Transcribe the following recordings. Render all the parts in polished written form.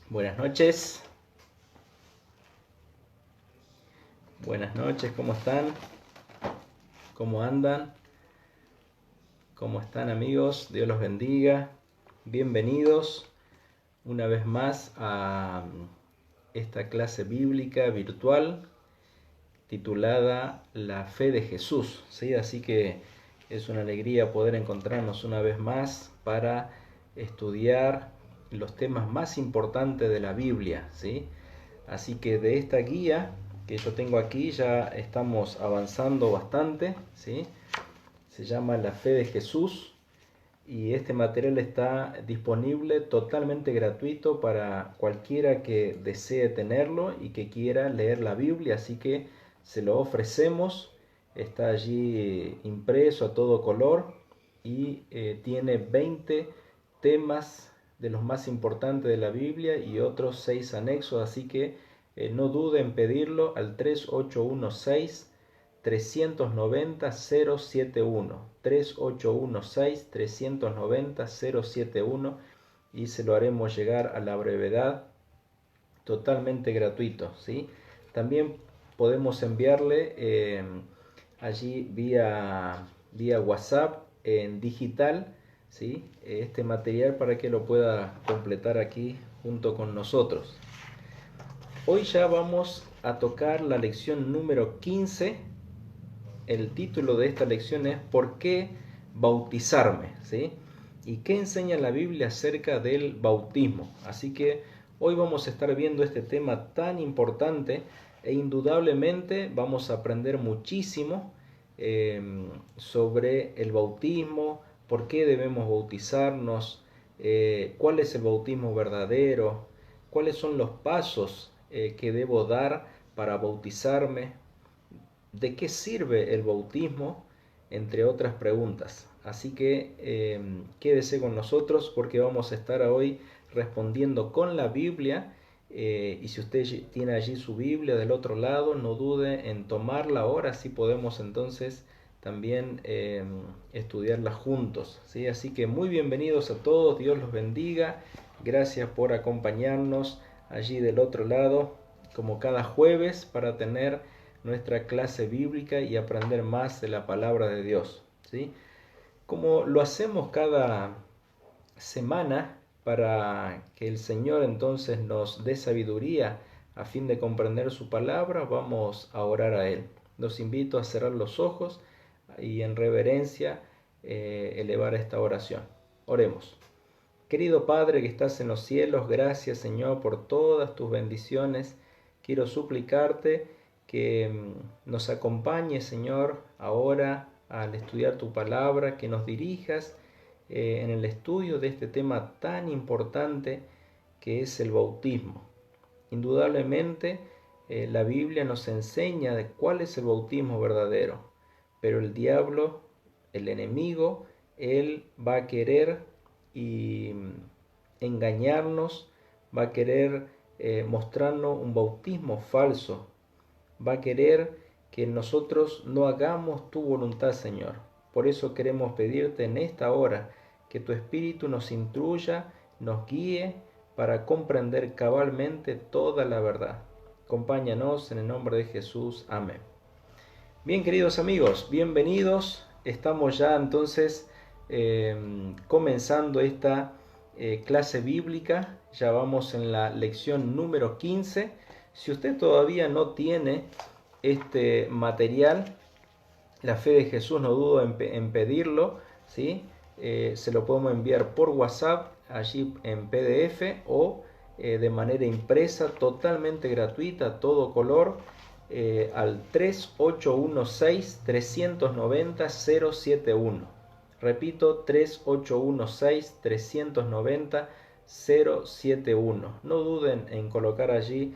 Buenas noches. Buenas noches, ¿cómo están? ¿Cómo andan? ¿Cómo están, amigos? Dios los bendiga. Bienvenidos una vez más a esta clase bíblica virtual titulada La fe de Jesús, ¿sí? Así que es una alegría poder encontrarnos una vez más para estudiar los temas más importantes de la Biblia, ¿sí? Así que de esta guía que yo tengo aquí ya estamos avanzando bastante, ¿sí? Se llama La fe de Jesús y este material está disponible totalmente gratuito para cualquiera que desee tenerlo y que quiera leer la Biblia, así que se lo ofrecemos. Está allí impreso a todo color y tiene 20 temas de los más importantes de la Biblia y otros 6 anexos, así que no duden en pedirlo al 3816 390 071 3816 390 071 y se lo haremos llegar a la brevedad, totalmente gratuito, ¿sí? También podemos enviarle allí vía WhatsApp en digital, ¿sí? Este material para que lo pueda completar aquí junto con nosotros. Hoy ya vamos a tocar la lección número 15. El título de esta lección es ¿por qué bautizarme? ¿Sí? ¿Y qué enseña la Biblia acerca del bautismo? Así que hoy vamos a estar viendo este tema tan importante e indudablemente vamos a aprender muchísimo sobre el bautismo, por qué debemos bautizarnos, cuál es el bautismo verdadero, cuáles son los pasos que debo dar para bautizarme, de qué sirve el bautismo, entre otras preguntas. Así que quédese con nosotros porque vamos a estar hoy respondiendo con la Biblia. Y si usted tiene allí su Biblia del otro lado, no dude en tomarla ahora, así podemos entonces también estudiarla juntos, ¿sí? Así que muy bienvenidos a todos, Dios los bendiga, gracias por acompañarnos allí del otro lado, como cada jueves, para tener nuestra clase bíblica y aprender más de la palabra de Dios, ¿sí? Como lo hacemos cada semana para que el Señor entonces nos dé sabiduría a fin de comprender su palabra, vamos a orar a Él. Los invito a cerrar los ojos y en reverencia elevar esta oración. Oremos. Querido Padre que estás en los cielos, gracias Señor por todas tus bendiciones. Quiero suplicarte que nos acompañes, Señor, ahora al estudiar tu palabra, que nos dirijas en el estudio de este tema tan importante que es el bautismo. Indudablemente, la Biblia nos enseña de cuál es el bautismo verdadero, pero el diablo, el enemigo, él va a querer y engañarnos, va a querer mostrarnos un bautismo falso, va a querer que nosotros no hagamos tu voluntad, Señor. Por eso queremos pedirte en esta hora que tu Espíritu nos instruya, nos guíe para comprender cabalmente toda la verdad. Acompáñanos en el nombre de Jesús. Amén. Bien, queridos amigos, bienvenidos. Estamos ya entonces comenzando esta clase bíblica. Ya vamos en la lección número 15. Si usted todavía no tiene este material, La fe de Jesús, no dudo en pedirlo, ¿sí? Se lo podemos enviar por WhatsApp, allí en PDF o de manera impresa, totalmente gratuita, a todo color, al 3816 390 071. Repito, 3816 390 071. No duden en colocar allí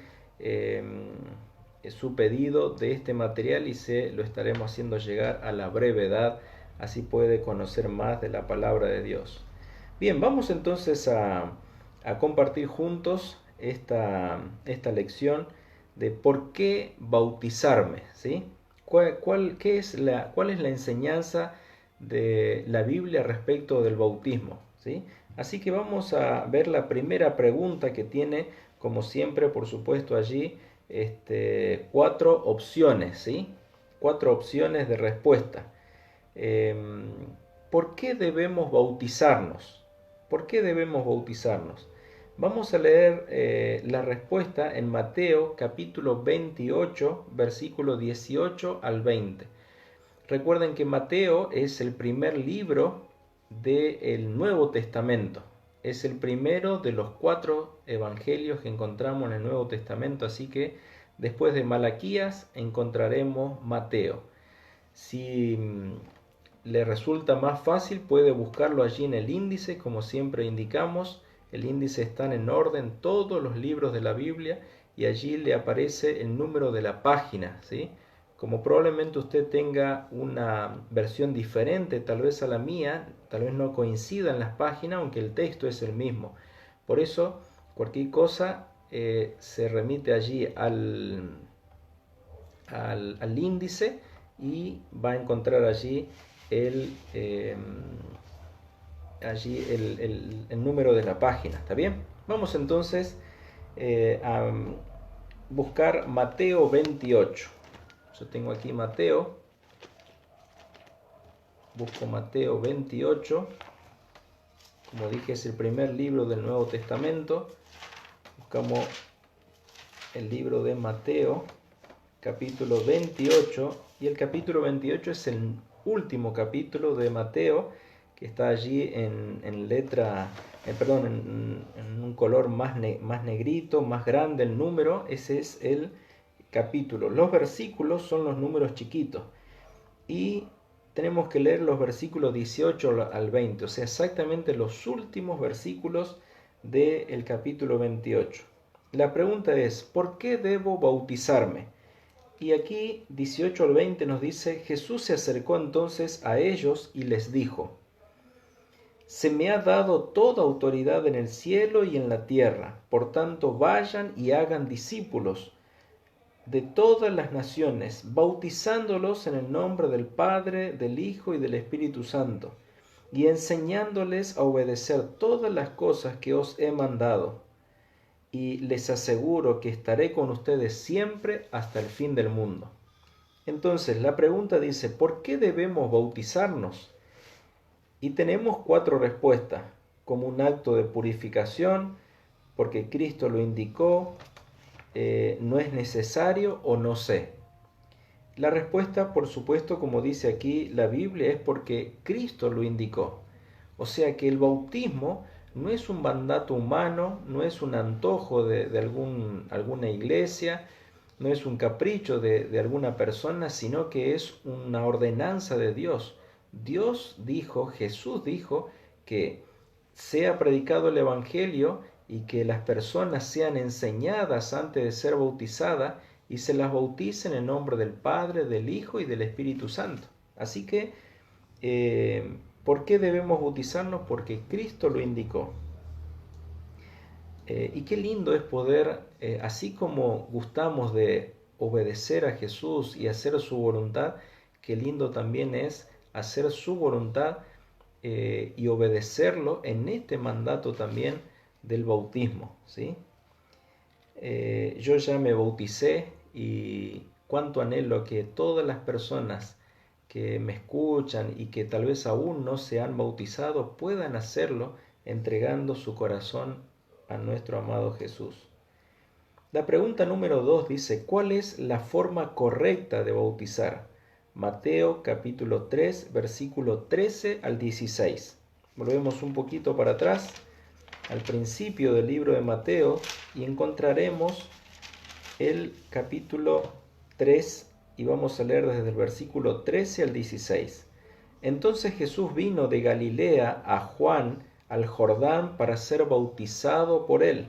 su pedido de este material y se lo estaremos haciendo llegar a la brevedad, así puede conocer más de la palabra de Dios. Bien, vamos entonces a compartir juntos esta lección de por qué bautizarme, ¿sí? ¿Cuál es la enseñanza de la Biblia respecto del bautismo, ¿sí? Así que vamos a ver la primera pregunta que tiene, como siempre, por supuesto, allí 4 opciones, ¿sí? 4 opciones de respuesta. ¿Por qué debemos bautizarnos? ¿Por qué debemos bautizarnos? Vamos a leer la respuesta en Mateo capítulo 28, versículo 18 al 20. Recuerden que Mateo es el primer libro del Nuevo Testamento. Es el primero de los 4 evangelios que encontramos en el Nuevo Testamento, así que después de Malaquías encontraremos Mateo. Si le resulta más fácil, puede buscarlo allí en el índice, como siempre indicamos. El índice está en orden todos los libros de la Biblia y allí le aparece el número de la página, ¿sí? Como probablemente usted tenga una versión diferente, tal vez a la mía, tal vez no coincida en las páginas, aunque el texto es el mismo. Por eso, cualquier cosa se remite allí al índice y va a encontrar allí el número de la página. ¿Está bien? Vamos entonces a buscar Mateo 28. Yo tengo aquí Mateo. Busco Mateo 28. Como dije, es el primer libro del Nuevo Testamento. Buscamos el libro de Mateo, capítulo 28. Y el capítulo 28 es el último capítulo de Mateo, que está allí en letra, en un color más negrito, más grande el número. Ese es el capítulo. Los versículos son los números chiquitos. Y tenemos que leer los versículos 18 al 20, o sea, exactamente los últimos versículos del capítulo 28. La pregunta es, ¿por qué debo bautizarme? Y aquí 18 al 20 nos dice, Jesús se acercó entonces a ellos y les dijo, se me ha dado toda autoridad en el cielo y en la tierra, por tanto vayan y hagan discípulos de todas las naciones, bautizándolos en el nombre del Padre, del Hijo y del Espíritu Santo, y enseñándoles a obedecer todas las cosas que os he mandado. Y les aseguro que estaré con ustedes siempre hasta el fin del mundo. Entonces, la pregunta dice, ¿por qué debemos bautizarnos? Y tenemos 4 respuestas, como un acto de purificación, porque Cristo lo indicó, no es necesario o no sé. La respuesta, por supuesto, como dice aquí la Biblia, es porque Cristo lo indicó. O sea que el bautismo no es un mandato humano, no es un antojo de alguna iglesia, no es un capricho de alguna persona, sino que es una ordenanza de Dios. Dios dijo, Jesús dijo, que sea predicado el Evangelio y que las personas sean enseñadas antes de ser bautizadas y se las bauticen en nombre del Padre, del Hijo y del Espíritu Santo. Así que, ¿por qué debemos bautizarnos? Porque Cristo lo indicó. Y qué lindo es poder, así como gustamos de obedecer a Jesús y hacer su voluntad, qué lindo también es hacer su voluntad y obedecerlo en este mandato también del bautismo, ¿sí? Yo ya me bauticé y cuánto anhelo que todas las personas que me escuchan y que tal vez aún no se han bautizado puedan hacerlo entregando su corazón a nuestro amado Jesús. La pregunta número 2 dice, ¿cuál es la forma correcta de bautizar? Mateo capítulo 3, versículo 13 al 16. Volvemos un poquito para atrás, al principio del libro de Mateo, y encontraremos el capítulo 3 y vamos a leer desde el versículo 13 al 16. Entonces Jesús vino de Galilea a Juan al Jordán para ser bautizado por él.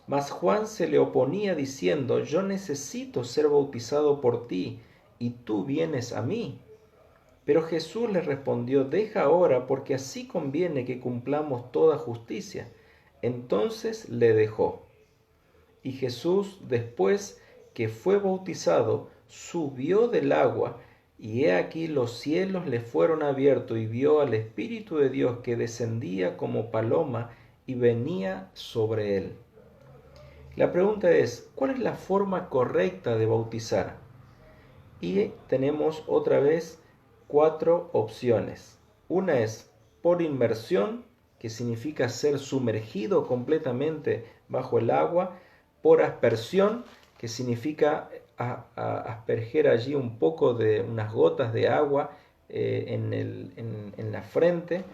Mas Juan se le oponía diciendo, yo necesito ser bautizado por ti, y tú vienes a mí. Pero Jesús le respondió, deja ahora, porque así conviene que cumplamos toda justicia. Entonces le dejó. Y Jesús, después que fue bautizado, subió del agua, Y he aquí los cielos le fueron abiertos y vio al Espíritu de Dios que descendía como paloma y venía sobre él. La pregunta es, ¿cuál es la forma correcta de bautizar? Y tenemos otra vez 4 opciones. Una es por inmersión, que significa ser sumergido completamente bajo el agua; por aspersión, que significa asperger allí un poco de unas gotas de agua en la frente.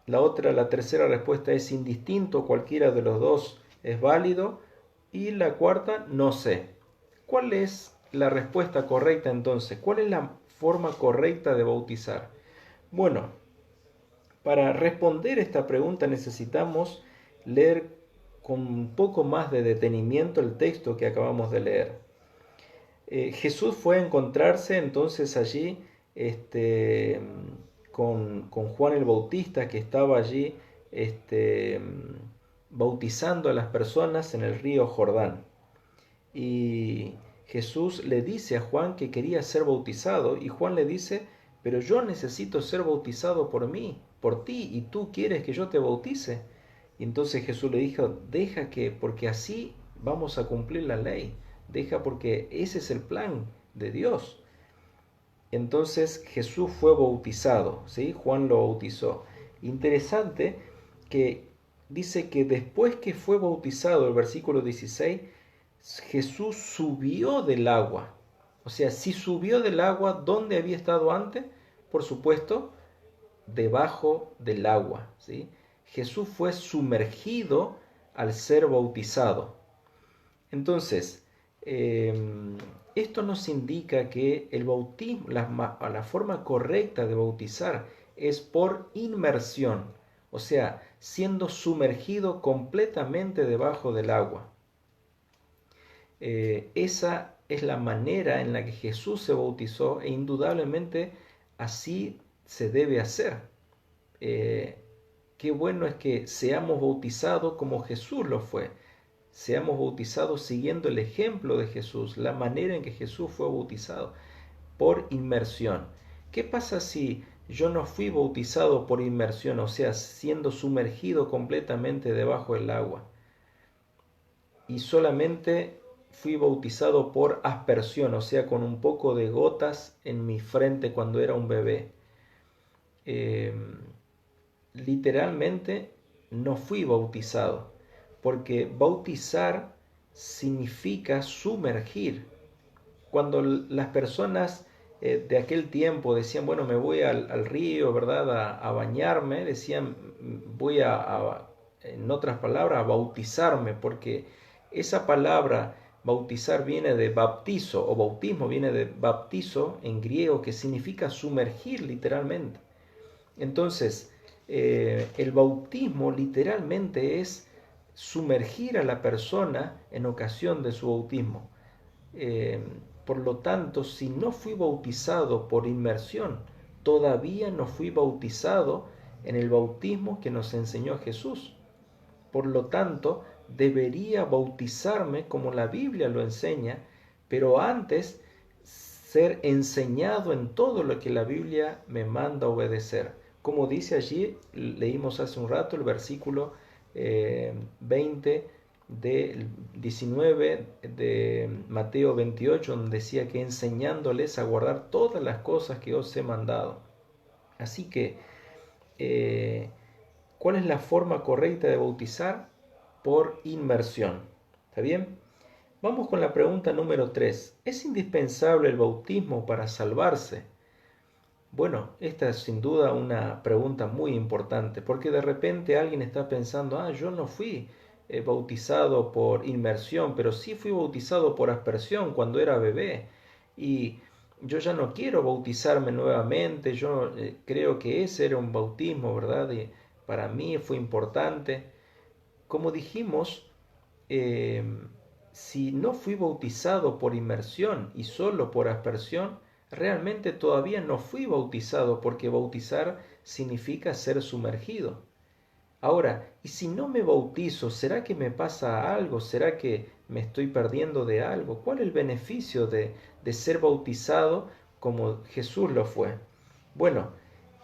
La tercera respuesta es indistinto, cualquiera de los dos es válido. Y la cuarta, no sé. ¿Cuál es la respuesta correcta entonces? ¿Cuál es la forma correcta de bautizar? Bueno, para responder esta pregunta necesitamos leer con un poco más de detenimiento el texto que acabamos de leer. Jesús fue a encontrarse entonces allí con Juan el Bautista, que estaba allí bautizando a las personas en el río Jordán. Y Jesús le dice a Juan que quería ser bautizado, y Juan le dice: pero yo necesito ser bautizado por ti, y tú quieres que yo te bautice. Y entonces Jesús le dijo: deja que, porque así vamos a cumplir la ley. Deja, porque ese es el plan de Dios. Entonces Jesús fue bautizado, ¿sí? Juan lo bautizó. Interesante que dice que después que fue bautizado, el versículo 16, Jesús subió del agua. O sea, si subió del agua, ¿dónde había estado antes? Por supuesto, debajo del agua, ¿sí? Jesús fue sumergido al ser bautizado. Entonces, esto nos indica que el bautismo, la forma correcta de bautizar es por inmersión, o sea, siendo sumergido completamente debajo del agua. Esa es la manera en la que Jesús se bautizó, e indudablemente así se debe hacer. Qué bueno es que seamos bautizados como Jesús lo fue. Seamos bautizados siguiendo el ejemplo de Jesús, la manera en que Jesús fue bautizado, por inmersión. ¿Qué pasa si yo no fui bautizado por inmersión, o sea, siendo sumergido completamente debajo del agua, y solamente fui bautizado por aspersión, o sea, con un poco de gotas en mi frente cuando era un bebé? Literalmente no fui bautizado, porque bautizar significa sumergir. Cuando las personas de aquel tiempo decían: bueno, me voy al río, ¿verdad?, a bañarme, decían: voy en otras palabras, a bautizarme, porque esa palabra bautizar viene de baptizo, o bautismo viene de baptizo en griego, que significa sumergir literalmente. Entonces, el bautismo literalmente es sumergir a la persona en ocasión de su bautismo. Por lo tanto, si no fui bautizado por inmersión, todavía no fui bautizado en el bautismo que nos enseñó Jesús. Por lo tanto, debería bautizarme como la Biblia lo enseña, pero antes ser enseñado en todo lo que la Biblia me manda obedecer. Como dice allí, leímos hace un rato el versículo 20 del 19 de Mateo 28, donde decía que enseñándoles a guardar todas las cosas que os he mandado. Así que, ¿cuál es la forma correcta de bautizar? Por inmersión. ¿Está bien? Vamos con la pregunta número 3. ¿Es indispensable el bautismo para salvarse? Bueno, esta es sin duda una pregunta muy importante, porque de repente alguien está pensando: yo no fui bautizado por inmersión, pero sí fui bautizado por aspersión cuando era bebé, y yo ya no quiero bautizarme nuevamente. Yo creo que ese era un bautismo, ¿verdad? Y para mí fue importante. Como dijimos, si no fui bautizado por inmersión y solo por aspersión, realmente todavía no fui bautizado, porque bautizar significa ser sumergido. Ahora, ¿y si no me bautizo, será que me pasa algo? ¿Será que me estoy perdiendo de algo? ¿Cuál es el beneficio de ser bautizado como Jesús lo fue. Bueno,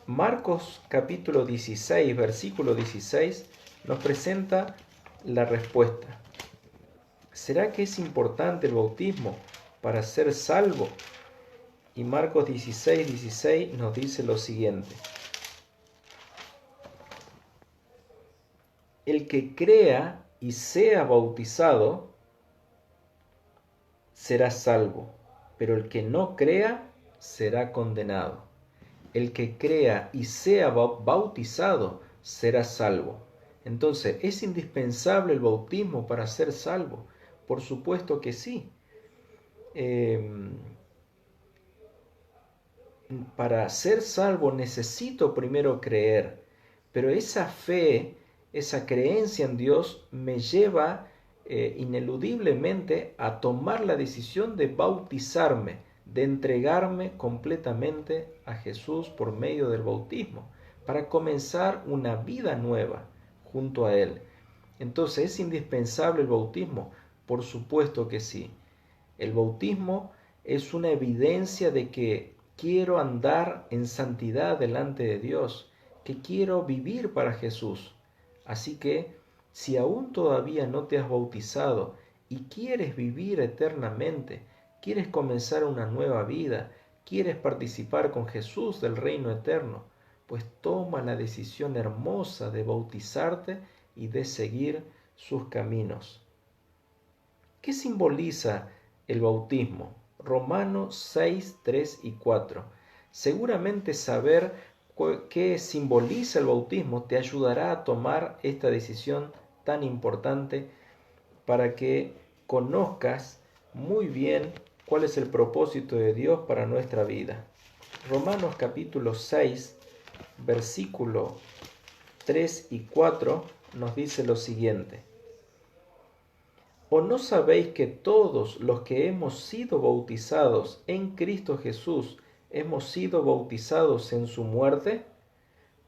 Marcos capítulo 16, versículo 16, nos presenta la respuesta. ¿Será que es importante el bautismo para ser salvo? Y Marcos 16, 16 nos dice lo siguiente. El que crea y sea bautizado será salvo, pero el que no crea será condenado. El que crea y sea bautizado será salvo. Entonces, ¿es indispensable el bautismo para ser salvo? Por supuesto que sí. Para ser salvo necesito primero creer, pero esa fe, esa creencia en Dios me lleva ineludiblemente a tomar la decisión de bautizarme, de entregarme completamente a Jesús por medio del bautismo, para comenzar una vida nueva junto a Él. Entonces, ¿es indispensable el bautismo? Por supuesto que sí. El bautismo es una evidencia de que quiero andar en santidad delante de Dios, que quiero vivir para Jesús. Así que, si aún todavía no te has bautizado y quieres vivir eternamente, quieres comenzar una nueva vida, quieres participar con Jesús del reino eterno, pues toma la decisión hermosa de bautizarte y de seguir sus caminos. ¿Qué simboliza el bautismo? Romanos 6, 3 y 4. Seguramente saber qué simboliza el bautismo te ayudará a tomar esta decisión tan importante para que conozcas muy bien cuál es el propósito de Dios para nuestra vida. Romanos capítulo 6, versículo 3 y 4 nos dice lo siguiente. ¿O no sabéis que todos los que hemos sido bautizados en Cristo Jesús hemos sido bautizados en su muerte?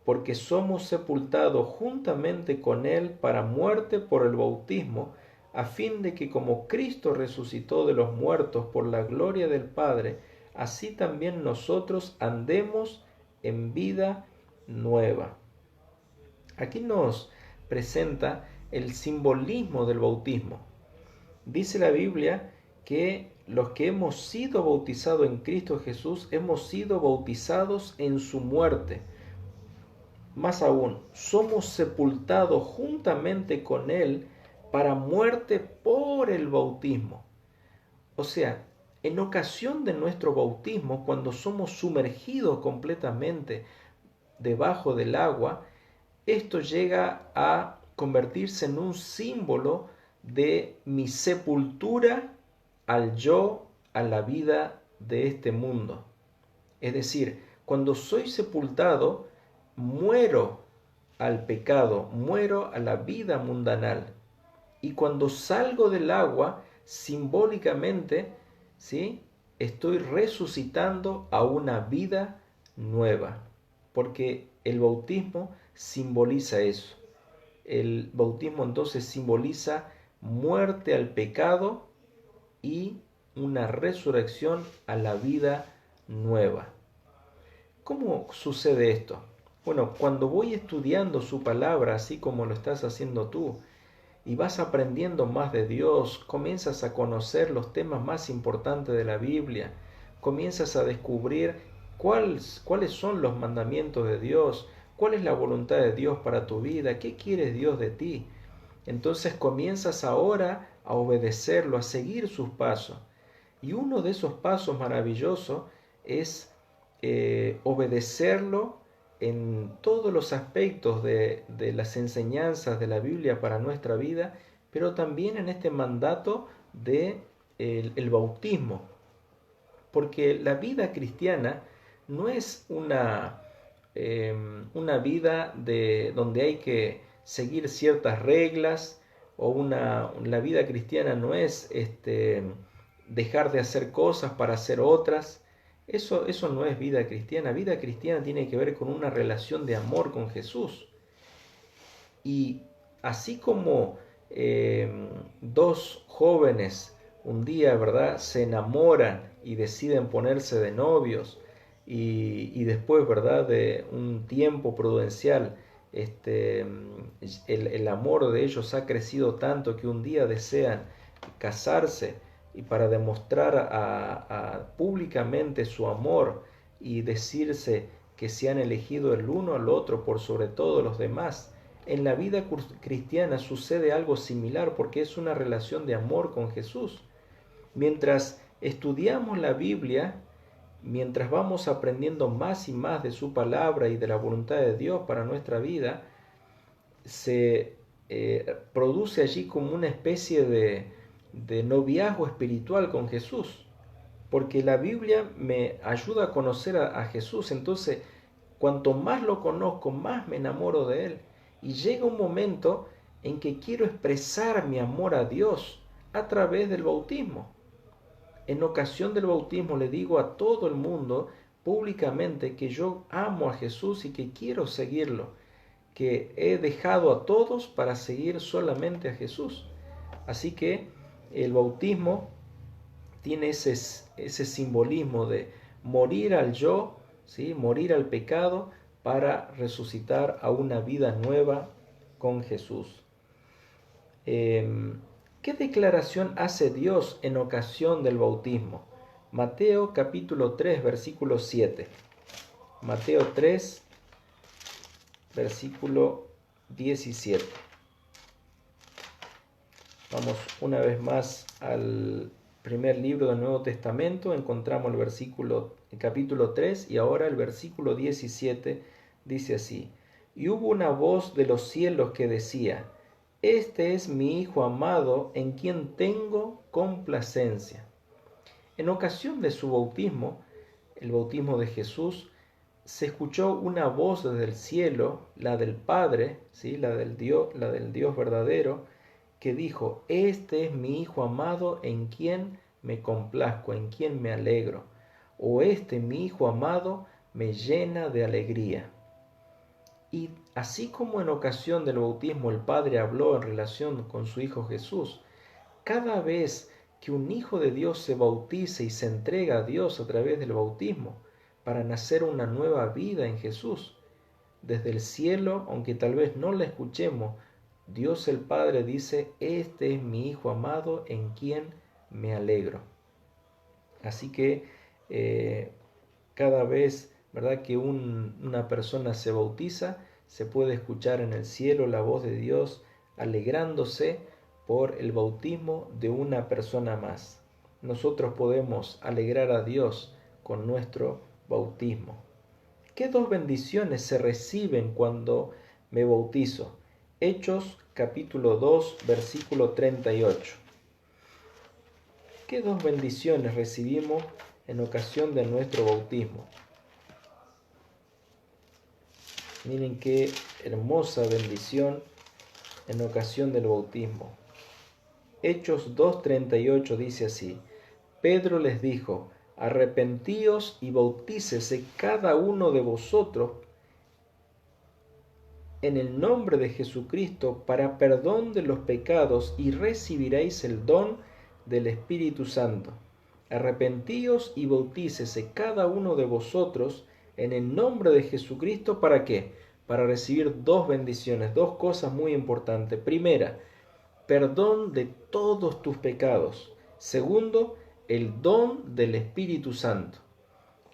Porque somos sepultados juntamente con Él para muerte por el bautismo, a fin de que como Cristo resucitó de los muertos por la gloria del Padre, así también nosotros andemos en vida nueva. Aquí nos presenta el simbolismo del bautismo. Dice la Biblia que los que hemos sido bautizados en Cristo Jesús hemos sido bautizados en su muerte. Más aún, somos sepultados juntamente con Él para muerte por el bautismo. O sea, en ocasión de nuestro bautismo, cuando somos sumergidos completamente debajo del agua, esto llega a convertirse en un símbolo de mi sepultura al yo, a la vida de este mundo. Es decir, cuando soy sepultado, muero al pecado, muero a la vida mundanal. Y cuando salgo del agua, simbólicamente, ¿sí?, estoy resucitando a una vida nueva, porque el bautismo simboliza eso. El bautismo entonces simboliza muerte al pecado y una resurrección a la vida nueva. ¿Cómo sucede esto? Bueno, cuando voy estudiando su palabra, así como lo estás haciendo tú, y vas aprendiendo más de Dios, comienzas a conocer los temas más importantes de la Biblia, comienzas a descubrir cuáles son los mandamientos de Dios, cuál es la voluntad de Dios para tu vida, qué quiere Dios de ti. Entonces comienzas ahora a obedecerlo, a seguir sus pasos. Y uno de esos pasos maravillosos es obedecerlo en todos los aspectos de las enseñanzas de la Biblia para nuestra vida, pero también en este mandato de el bautismo. Porque la vida cristiana no es una vida donde hay que seguir ciertas reglas, o la vida cristiana no es dejar de hacer cosas para hacer otras. Eso no es vida cristiana. Vida cristiana tiene que ver con una relación de amor con Jesús. Y así como dos jóvenes un día, ¿verdad?, se enamoran y deciden ponerse de novios y después, ¿verdad?, de un tiempo prudencial, el amor de ellos ha crecido tanto que un día desean casarse y para demostrar públicamente su amor y decirse que se han elegido el uno al otro por sobre todos los demás. En la vida cristiana sucede algo similar porque es una relación de amor con Jesús. Mientras estudiamos la Biblia, mientras vamos aprendiendo más y más de su palabra y de la voluntad de Dios para nuestra vida, se produce allí como una especie de noviazgo espiritual con Jesús, porque la Biblia me ayuda a conocer a Jesús. Entonces, cuanto más lo conozco, más me enamoro de Él. Y llega un momento en que quiero expresar mi amor a Dios a través del bautismo. En ocasión del bautismo le digo a todo el mundo públicamente que yo amo a Jesús y que quiero seguirlo, que he dejado a todos para seguir solamente a Jesús. Así que el bautismo tiene ese simbolismo de morir al yo, ¿sí?, morir al pecado para resucitar a una vida nueva con Jesús. ¿Qué declaración hace Dios en ocasión del bautismo? Mateo capítulo 3, versículo 7. Mateo 3, versículo 17. Vamos una vez más al primer libro del Nuevo Testamento, encontramos el capítulo 3 y ahora el versículo 17 dice así: Y hubo una voz de los cielos que decía: Este es mi Hijo amado, en quien tengo complacencia. En ocasión de su bautismo, el bautismo de Jesús, se escuchó una voz desde el cielo, la del Padre, ¿sí?, la del Dios verdadero, que dijo: Este es mi Hijo amado, en quien me complazco, en quien me alegro. O mi Hijo amado, me llena de alegría. Y así como en ocasión del bautismo el Padre habló en relación con su Hijo Jesús, cada vez que un Hijo de Dios se bautiza y se entrega a Dios a través del bautismo para nacer una nueva vida en Jesús, desde el cielo, aunque tal vez no la escuchemos, Dios el Padre dice: Este es mi Hijo amado, en quien me alegro. Así que cada vez, ¿verdad?, que una persona se bautiza, se puede escuchar en el cielo la voz de Dios alegrándose por el bautismo de una persona más. Nosotros podemos alegrar a Dios con nuestro bautismo. ¿Qué dos bendiciones se reciben cuando me bautizo? Hechos capítulo 2, versículo 38. ¿Qué dos bendiciones recibimos en ocasión de nuestro bautismo? Miren qué hermosa bendición en ocasión del bautismo. Hechos 2:38 dice así: Pedro les dijo: Arrepentíos y bautícese cada uno de vosotros en el nombre de Jesucristo para perdón de los pecados y recibiréis el don del Espíritu Santo. Arrepentíos y bautícese cada uno de vosotros en el nombre de Jesucristo. ¿Para qué? Para recibir dos bendiciones, dos cosas muy importantes. Primera, perdón de todos tus pecados. Segundo, el don del Espíritu Santo.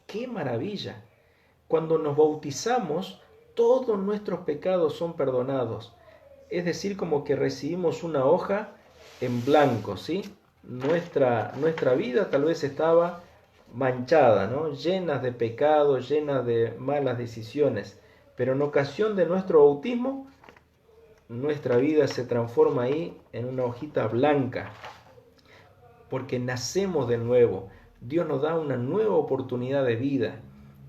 ¡Qué maravilla! Cuando nos bautizamos, todos nuestros pecados son perdonados. Es decir, como que recibimos una hoja en blanco, ¿sí? Nuestra vida tal vez estaba manchada, ¿no?, llenas de pecados, llenas de malas decisiones. Pero en ocasión de nuestro bautismo, nuestra vida se transforma ahí en una hojita blanca, porque nacemos de nuevo. Dios nos da una nueva oportunidad de vida.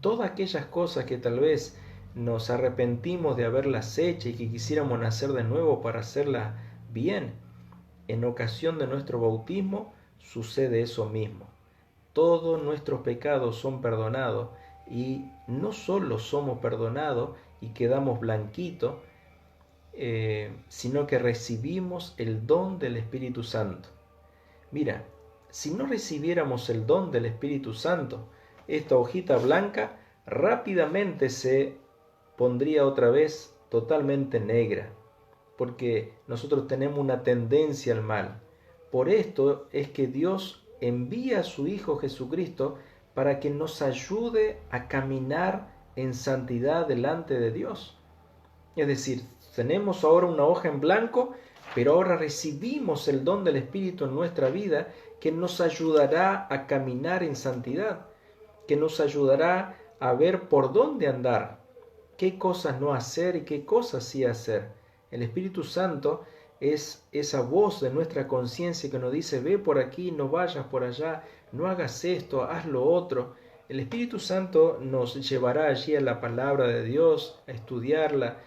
Todas aquellas cosas que tal vez nos arrepentimos de haberlas hecho y que quisiéramos nacer de nuevo para hacerlas bien, en ocasión de nuestro bautismo sucede eso mismo. Todos nuestros pecados son perdonados, y no solo somos perdonados y quedamos blanquitos, sino que recibimos el don del Espíritu Santo. Mira, si no recibiéramos el don del Espíritu Santo, esta hojita blanca rápidamente se pondría otra vez totalmente negra, porque nosotros tenemos una tendencia al mal. Por esto es que Dios envía a su Hijo Jesucristo para que nos ayude a caminar en santidad delante de Dios. Es decir, tenemos ahora una hoja en blanco, pero ahora recibimos el don del Espíritu en nuestra vida que nos ayudará a caminar en santidad, que nos ayudará a ver por dónde andar, qué cosas no hacer y qué cosas sí hacer. El Espíritu Santo es esa voz de nuestra conciencia que nos dice, ve por aquí, no vayas por allá, no hagas esto, haz lo otro. El Espíritu Santo nos llevará allí a la palabra de Dios, a estudiarla.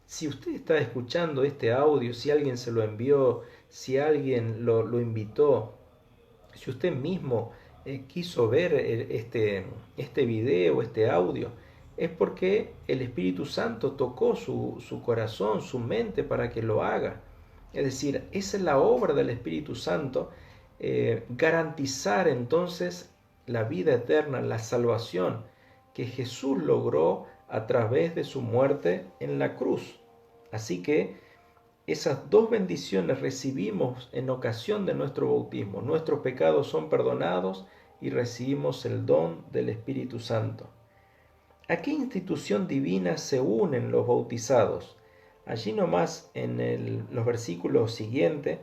Si usted está escuchando este audio, si alguien se lo envió, si alguien lo invitó, si usted mismo quiso ver este video, este audio, es porque el Espíritu Santo tocó su corazón, su mente para que lo haga. Es decir, esa es la obra del Espíritu Santo, garantizar entonces la vida eterna, la salvación que Jesús logró a través de su muerte en la cruz. Así que esas dos bendiciones recibimos en ocasión de nuestro bautismo. Nuestros pecados son perdonados y recibimos el don del Espíritu Santo. ¿A qué institución divina se unen los bautizados? Allí nomás en los versículos siguientes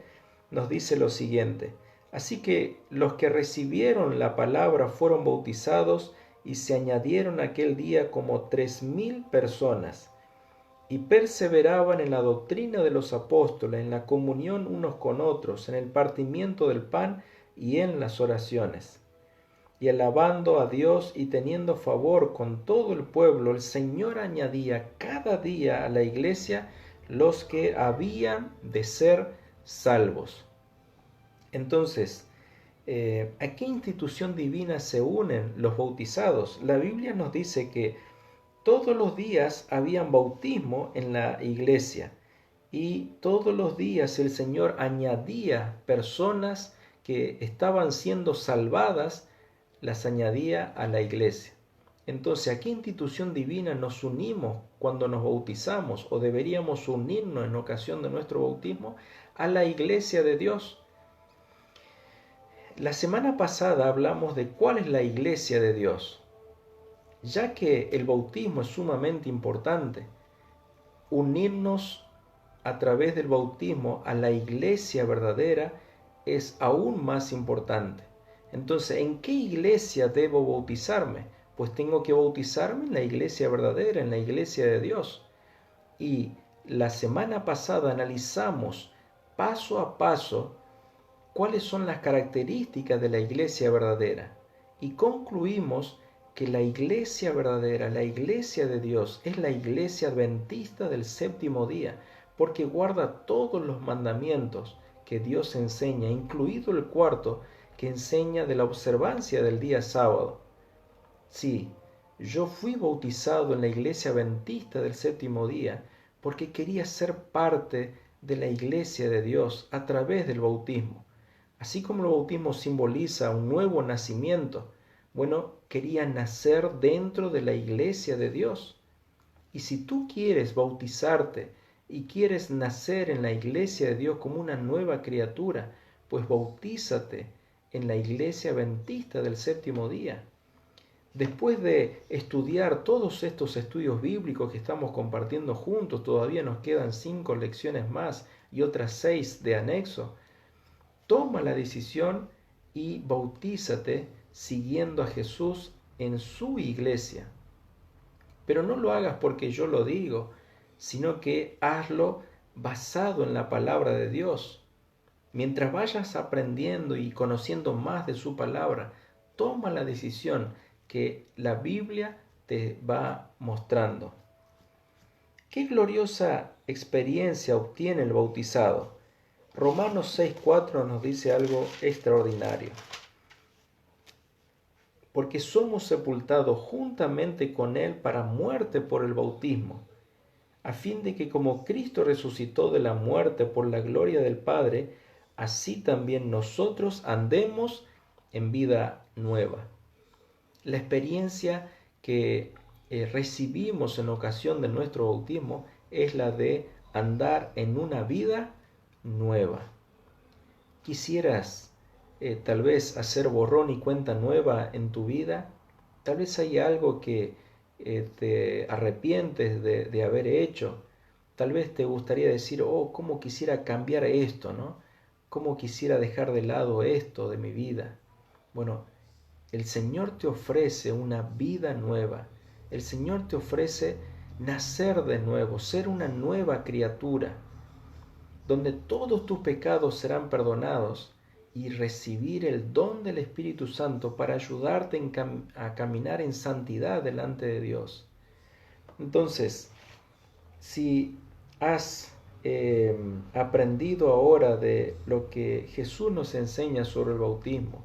nos dice lo siguiente. Así que los que recibieron la palabra fueron bautizados y se añadieron aquel día como 3,000 personas. Y perseveraban en la doctrina de los apóstoles, en la comunión unos con otros, en el partimiento del pan y en las oraciones. Y alabando a Dios y teniendo favor con todo el pueblo, el Señor añadía cada día a la iglesia los que habían de ser salvos. Entonces, ¿a qué institución divina se unen los bautizados? La Biblia nos dice que todos los días habían bautismo en la iglesia y todos los días el Señor añadía personas que estaban siendo salvadas, las añadía a la iglesia. Entonces, ¿a qué institución divina nos unimos cuando nos bautizamos o deberíamos unirnos en ocasión de nuestro bautismo? A la iglesia de Dios. La semana pasada hablamos de cuál es la iglesia de Dios. Ya que el bautismo es sumamente importante, unirnos a través del bautismo a la iglesia verdadera es aún más importante. Entonces, ¿en qué iglesia debo bautizarme? Pues tengo que bautizarme en la iglesia verdadera, en la iglesia de Dios. Y la semana pasada analizamos paso a paso cuáles son las características de la iglesia verdadera y concluimos que la iglesia verdadera, la iglesia de Dios, es la iglesia adventista del séptimo día, porque guarda todos los mandamientos que Dios enseña, incluido el cuarto, que enseña de la observancia del día sábado. Sí, yo fui bautizado en la iglesia adventista del séptimo día, porque quería ser parte de la iglesia de Dios a través del bautismo. Así como el bautismo simboliza un nuevo nacimiento, bueno, quería nacer dentro de la iglesia de Dios. Y si tú quieres bautizarte y quieres nacer en la iglesia de Dios como una nueva criatura, pues bautízate en la iglesia adventista del séptimo día. Después de estudiar todos estos estudios bíblicos que estamos compartiendo juntos, todavía nos quedan 5 lecciones más y otras 6 de anexo. Toma la decisión y bautízate siguiendo a Jesús en su iglesia. Pero no lo hagas porque yo lo digo, sino que hazlo basado en la palabra de Dios. Mientras vayas aprendiendo y conociendo más de su palabra, toma la decisión que la Biblia te va mostrando. ¿Qué gloriosa experiencia obtiene el bautizado? Romanos 6:4 nos dice algo extraordinario. Porque somos sepultados juntamente con Él para muerte por el bautismo, a fin de que como Cristo resucitó de la muerte por la gloria del Padre, así también nosotros andemos en vida nueva. La experiencia que recibimos en ocasión de nuestro bautismo es la de andar en una vida nueva. ¿Quisieras tal vez hacer borrón y cuenta nueva en tu vida? Tal vez hay algo que te arrepientes de haber hecho. Tal vez te gustaría decir, oh, cómo quisiera cambiar esto, ¿no? Cómo quisiera dejar de lado esto de mi vida. Bueno, el Señor te ofrece una vida nueva. El Señor te ofrece nacer de nuevo, ser una nueva criatura, donde todos tus pecados serán perdonados y recibir el don del Espíritu Santo para ayudarte a caminar en santidad delante de Dios. Entonces, si has aprendido ahora de lo que Jesús nos enseña sobre el bautismo,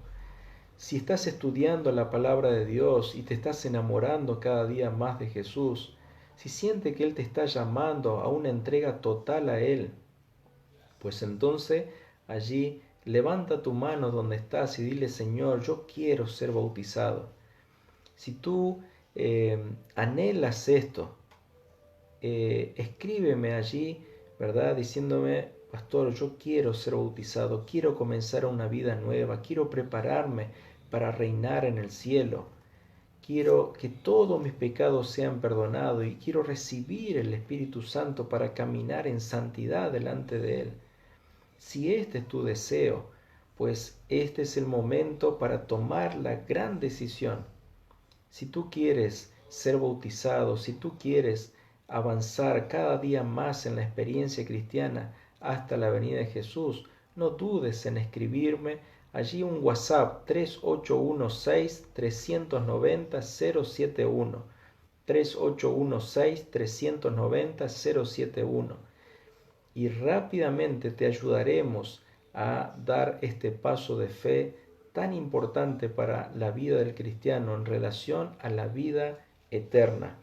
si estás estudiando la palabra de Dios y te estás enamorando cada día más de Jesús, si sientes que Él te está llamando a una entrega total a Él, pues entonces allí levanta tu mano donde estás y dile, Señor, yo quiero ser bautizado. Si tú anhelas esto, escríbeme allí, ¿verdad? Diciéndome, pastor, yo quiero ser bautizado, quiero comenzar una vida nueva, quiero prepararme para reinar en el cielo. Quiero que todos mis pecados sean perdonados y quiero recibir el Espíritu Santo para caminar en santidad delante de Él. Si este es tu deseo, pues este es el momento para tomar la gran decisión. Si tú quieres ser bautizado, si tú quieres avanzar cada día más en la experiencia cristiana hasta la venida de Jesús, no dudes en escribirme allí un WhatsApp 3816-390-071, 3816-390-071, y rápidamente te ayudaremos a dar este paso de fe tan importante para la vida del cristiano en relación a la vida eterna.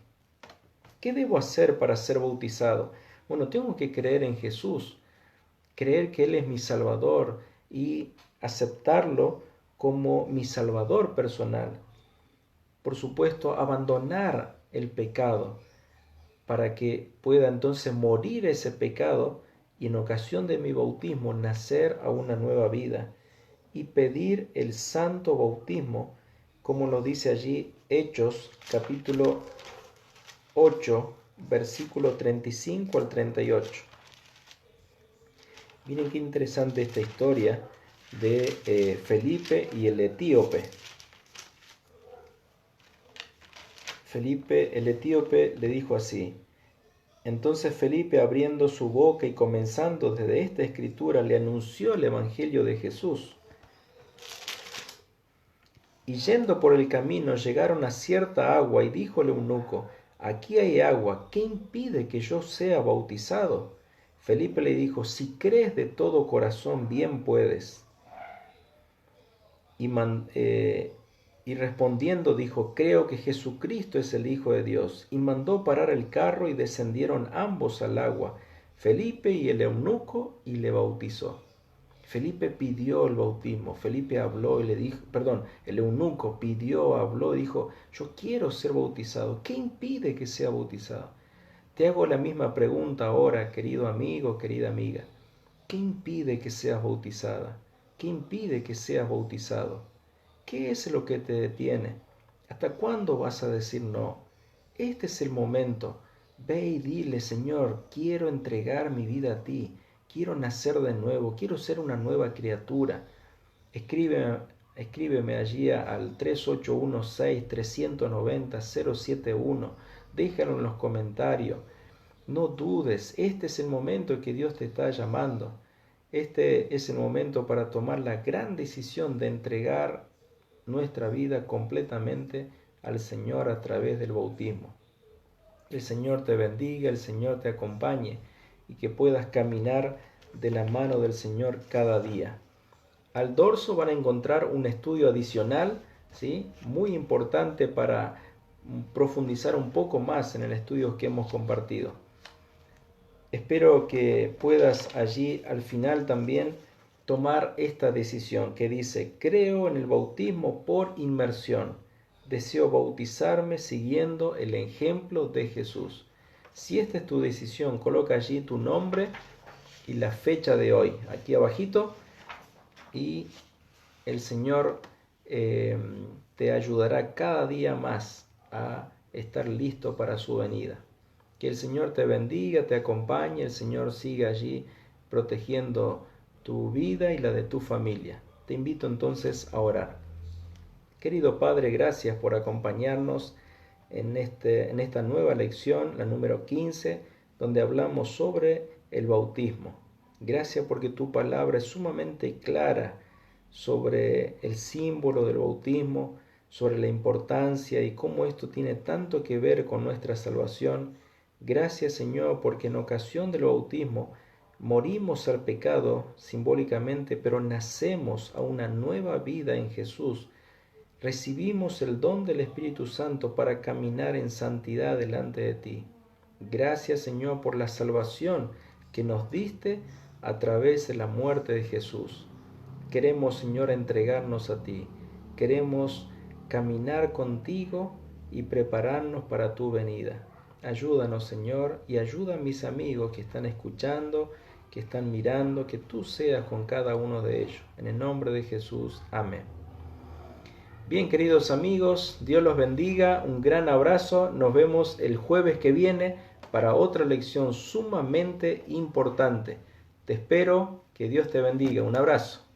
¿Qué debo hacer para ser bautizado? Bueno, tengo que creer en Jesús, creer que Él es mi Salvador y aceptarlo como mi Salvador personal. Por supuesto, abandonar el pecado para que pueda entonces morir ese pecado y en ocasión de mi bautismo nacer a una nueva vida y pedir el santo bautismo, como lo dice allí Hechos capítulo 8, versículo 35 al 38. Miren qué interesante esta historia de Felipe y el etíope. Felipe el etíope le dijo así: entonces Felipe, abriendo su boca y comenzando desde esta escritura, le anunció el evangelio de Jesús. Y yendo por el camino llegaron a cierta agua y dijo el eunuco: aquí hay agua, ¿qué impide que yo sea bautizado? Felipe le dijo: si crees de todo corazón, bien puedes. Y respondiendo dijo: creo que Jesucristo es el Hijo de Dios. Y mandó parar el carro y descendieron ambos al agua, Felipe y el eunuco, y le bautizó. Felipe pidió el bautismo, Felipe habló y le dijo, el eunuco pidió, habló y dijo: yo quiero ser bautizado, ¿qué impide que sea bautizado? Te hago la misma pregunta ahora, querido amigo, querida amiga. ¿Qué impide que seas bautizada? ¿Qué impide que seas bautizado? ¿Qué es lo que te detiene? ¿Hasta cuándo vas a decir no? Este es el momento. Ve y dile: Señor, quiero entregar mi vida a ti. Quiero nacer de nuevo. Quiero ser una nueva criatura. Escríbeme allí al 3816-390-071. Déjalo en los comentarios. No dudes. Este es el momento que Dios te está llamando. Este es el momento para tomar la gran decisión de entregar nuestra vida completamente al Señor a través del bautismo. El Señor te bendiga, el Señor te acompañe y que puedas caminar de la mano del Señor cada día. Al dorso van a encontrar un estudio adicional, ¿sí?, muy importante para profundizar un poco más en el estudio que hemos compartido. Espero que puedas allí al final también tomar esta decisión que dice: creo en el bautismo por inmersión. Deseo bautizarme siguiendo el ejemplo de Jesús. Si esta es tu decisión, coloca allí tu nombre y la fecha de hoy, aquí abajito, y el Señor te ayudará cada día más a estar listo para su venida. Que el Señor te bendiga, te acompañe, el Señor siga allí protegiendo tu vida y la de tu familia. Te invito entonces a orar. Querido Padre, gracias por acompañarnos en esta nueva lección, la número 15, donde hablamos sobre el bautismo. Gracias porque tu palabra es sumamente clara sobre el símbolo del bautismo, sobre la importancia y cómo esto tiene tanto que ver con nuestra salvación. Gracias, Señor, porque en ocasión del bautismo morimos al pecado simbólicamente, pero nacemos a una nueva vida en Jesús. Recibimos el don del Espíritu Santo para caminar en santidad delante de ti. Gracias, Señor, por la salvación que nos diste a través de la muerte de Jesús. Queremos, Señor, entregarnos a ti. Queremos caminar contigo y prepararnos para tu venida. Ayúdanos, Señor, y ayuda a mis amigos que están escuchando, que están mirando, que tú seas con cada uno de ellos. En el nombre de Jesús. Amén. Bien, queridos amigos, Dios los bendiga, un gran abrazo, nos vemos el jueves que viene para otra lección sumamente importante. Te espero, que Dios te bendiga, un abrazo.